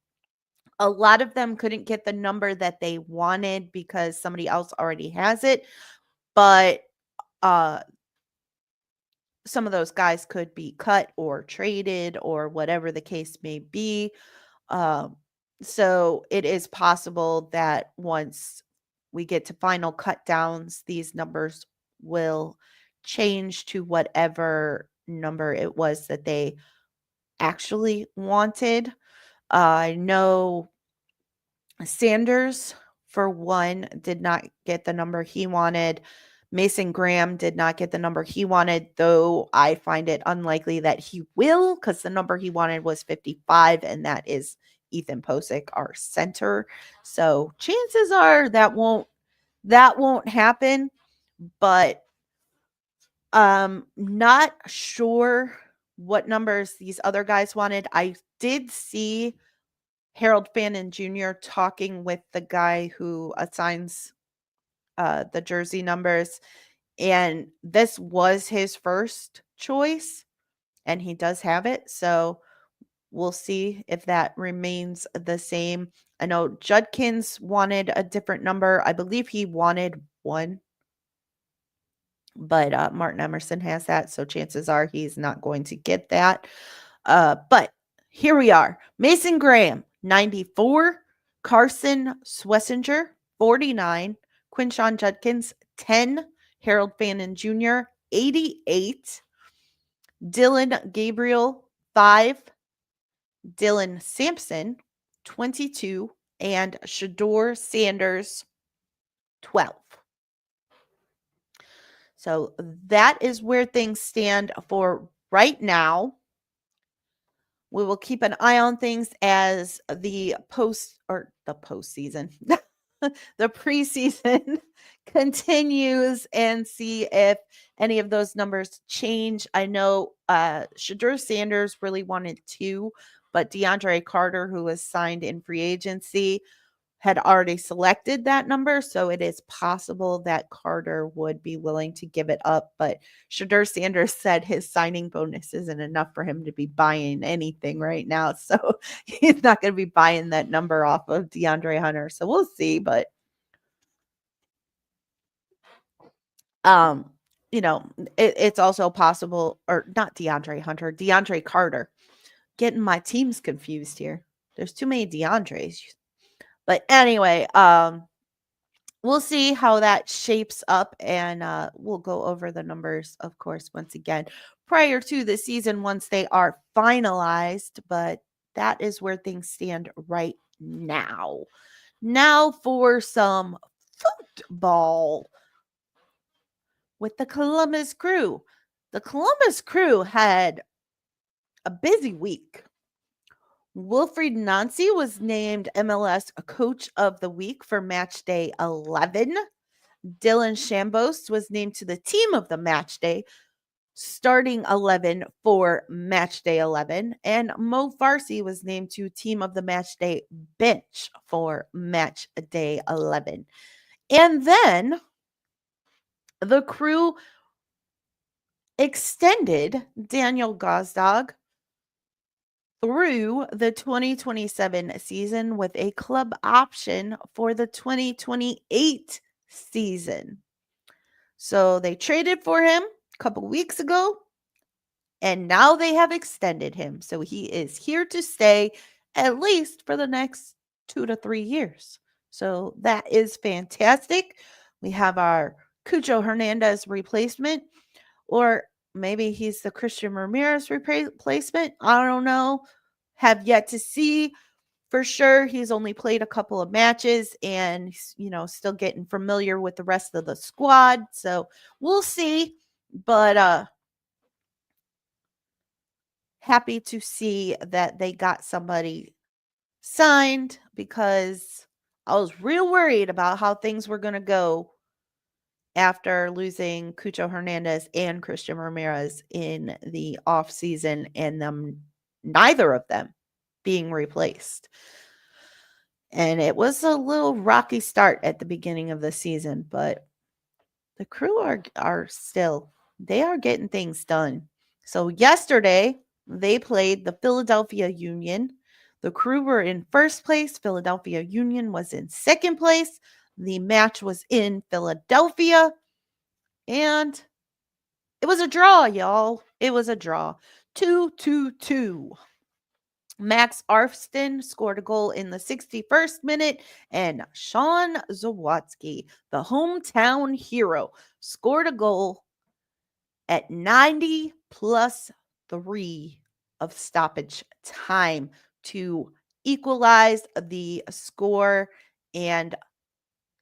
a lot of them couldn't get the number that they wanted because somebody else already has it, but some of those guys could be cut or traded or whatever the case may be. So it is possible that once we get to final cut downs, these numbers will change to whatever number it was that they actually wanted. I know Sanders, for one, did not get the number he wanted. Mason Graham did not get the number he wanted, though I find it unlikely that he will because the number he wanted was 55, and that is Ethan Posick, our center. So chances are that won't happen, but not sure what numbers these other guys wanted. I did see Harold Fannin Jr. talking with the guy who assigns the jersey numbers, and this was his first choice, and he does have it. So we'll see if that remains the same. I know Judkins wanted a different number. I believe he wanted 1, but Martin Emerson has that, so chances are he's not going to get that. But here we are. Mason Graham, 94. Carson Swessinger, 49. Quinshawn Judkins, 10. Harold Fannin Jr., 88. Dylan Gabriel, 5. Dylan Sampson, 22. And Shador Sanders, 12. So that is where things stand for right now. We will keep an eye on things as the postseason, the preseason continues, and see if any of those numbers change. I know Shadur Sanders really wanted 2, but DeAndre Carter, who was signed in free agency, had already selected that number, so it is possible that Carter would be willing to give it up. But Shadur Sanders said his signing bonus isn't enough for him to be buying anything right now, so he's not going to be buying that number off of DeAndre Hunter. So we'll see, but um, it's also possible, or not DeAndre Hunter, DeAndre Carter. Getting my teams confused here. There's too many DeAndres. But anyway, we'll see how that shapes up, and we'll go over the numbers, of course, once again prior to the season once they are finalized. But that is where things stand right now. Now for some football with the Columbus Crew. The Columbus Crew had a busy week. Wilfried Nancy was named MLS Coach of the Week for match day 11. Dylan Shambos was named to the team of the match day, starting 11 for match day 11. And Mo Farsi was named to team of the match day bench for match day 11. And then the Crew extended Daniel Gazdag through the 2027 season with a club option for the 2028 season. So they traded for him a couple weeks ago, and now they have extended him. So he is here to stay at least for the next 2 to 3 years. So that is fantastic. We have our Cucho Hernandez replacement, or maybe he's the Christian Ramirez replacement. I don't know. Have yet to see for sure. He's only played a couple of matches and, still getting familiar with the rest of the squad. So we'll see. But happy to see that they got somebody signed, because I was real worried about how things were going to go after losing Cucho Hernandez and Christian Ramirez in the offseason, and neither of them being replaced. And it was a little rocky start at the beginning of the season, but the Crew are still, they are getting things done. So yesterday they played the Philadelphia Union. The Crew were in first place. Philadelphia Union was in second place. The match was in Philadelphia, and it was a draw, y'all. It was a draw. 2-2-2. Max Arfston scored a goal in the 61st minute, and Sean Zawatsky, the hometown hero, scored a goal at 90 plus 3 of stoppage time to equalize the score and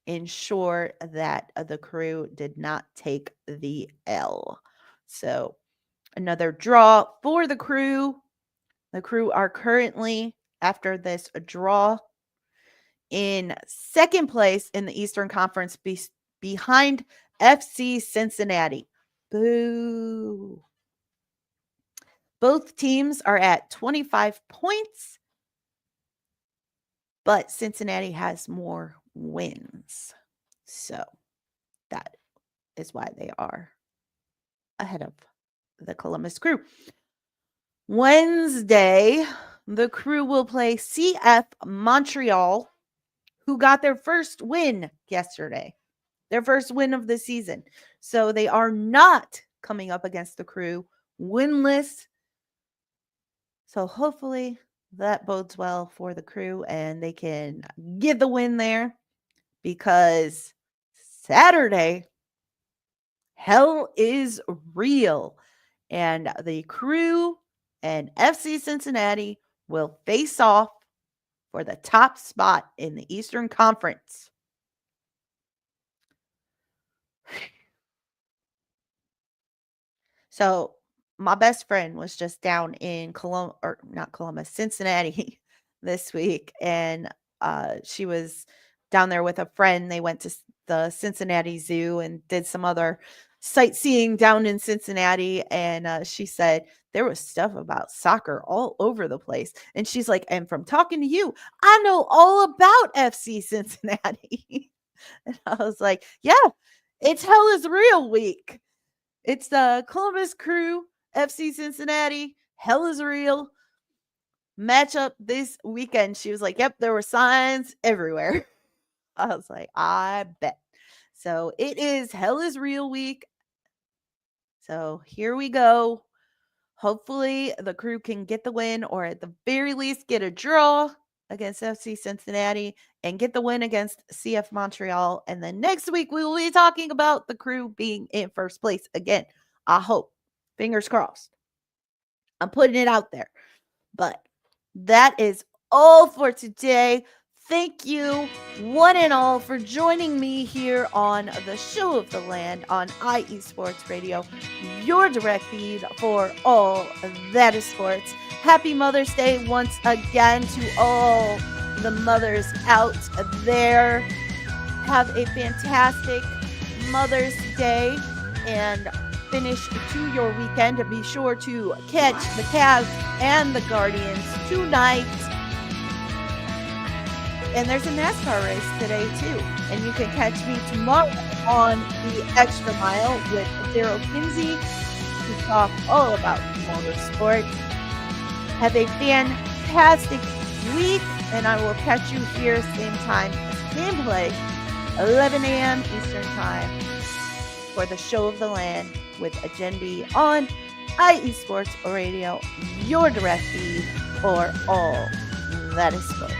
ensure that the Crew did not take the L. So another draw for the Crew. The Crew are currently, after this draw, in second place in the Eastern Conference behind FC Cincinnati. Boo. Both teams are at 25 points, but Cincinnati has more wins. So that is why they are ahead of the Columbus Crew. Wednesday, the Crew will play CF Montreal, who got their first win yesterday, their first win of the season. So they are not coming up against the Crew winless. So hopefully that bodes well for the Crew and they can get the win there, because Saturday, hell is real. And the Crew and FC Cincinnati will face off for the top spot in the Eastern Conference. So my best friend was just down in Cincinnati this week, and she was down there with a friend. They went to the Cincinnati Zoo and did some other sightseeing down in Cincinnati, and she said there was stuff about soccer all over the place. And she's like, and from talking to you, I know all about FC Cincinnati. And I was like, yeah, it's Hell is Real week. It's the Columbus Crew, FC Cincinnati, Hell is Real matchup this weekend. She was like, yep, there were signs everywhere. I was like, I bet. So it is Hell is Real week. So here we go. Hopefully the Crew can get the win, or at the very least get a draw against FC Cincinnati and get the win against CF Montreal. And then next week we will be talking about the Crew being in first place again. I hope. Fingers crossed. I'm putting it out there. But that is all for today. Thank you, one and all, for joining me here on the Show of the Land on IE Sports Radio, your direct feed for all that is sports. Happy Mother's Day once again to all the mothers out there. Have a fantastic Mother's Day and finish to your weekend. And be sure to catch the Cavs and the Guardians tonight. And there's a NASCAR race today too. And you can catch me tomorrow on the Extra Mile with Daryl Kinsey to talk all about motorsports. Have a fantastic week, and I will catch you here same time as gameplay, 11 a.m. Eastern Time, for the Show of the Land with Jenn B on IE Sports Radio, your direct feed for all that is sports.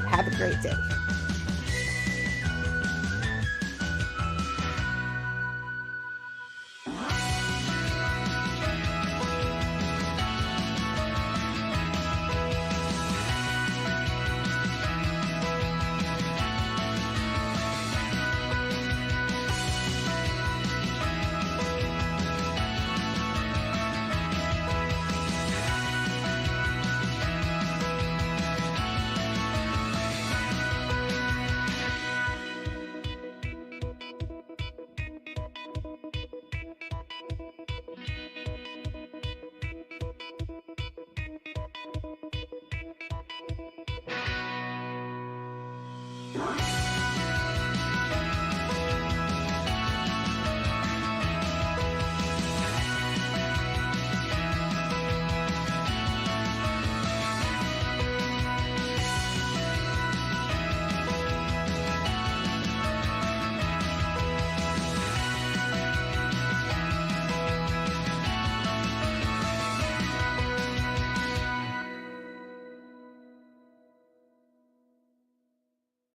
Have a great day. Bye.